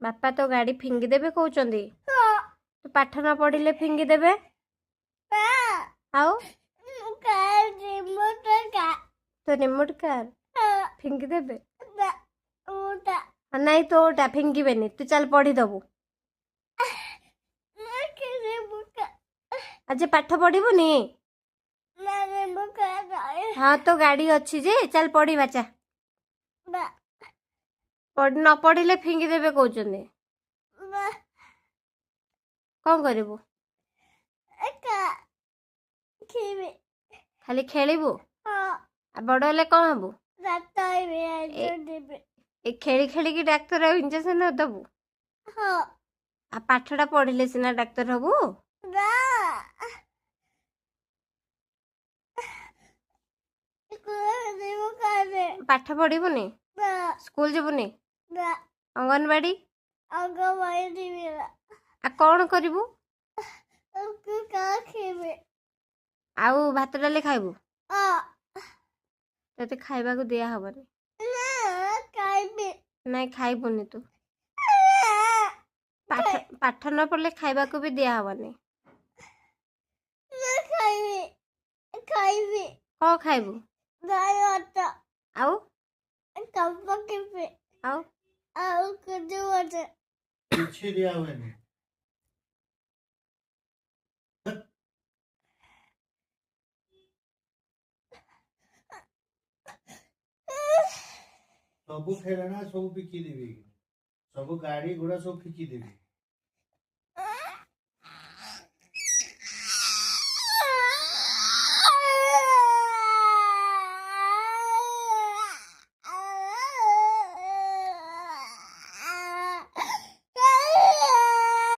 बापा तो गाड़ी फिंगी देबे कहउचंदी तो पाठ न पढ़िले फिंगी देबे आओ तो रिमोट कार फिंगी देबे नहीं तो ओटा फिंगी बेनी तू चल पढ़ी दबु आज पाठ पढ़िबुनी हाँ तो गाड़ी अच्छी जे चल पढ़ी बाचा न पढ़िले फिंगी देबे कहउचंदी कौन करिबु खाली खेलिबु बड़ हेले कौन हबु ए खेली खेली की डाक्तर इंजेक्शन दबु आ पाठटा पढ़िले सिना डाक्तर हबु पाठ पढ़िबुनी स्कूल जीबुनी अंगनवाड़ी आ कौन करिबु आउ भात डाली खाइबु तते खाइबा को दिया हबनी नहीं खाइबुनी तू पाठ न पढ़ले खाइबा को भी दिया हबनी कौन खाइबु आउ आउ पीछे दिया हुआ है सबू खेलना सब फिकी देवी सब गाड़ी घोड़ा सब फिकी देवी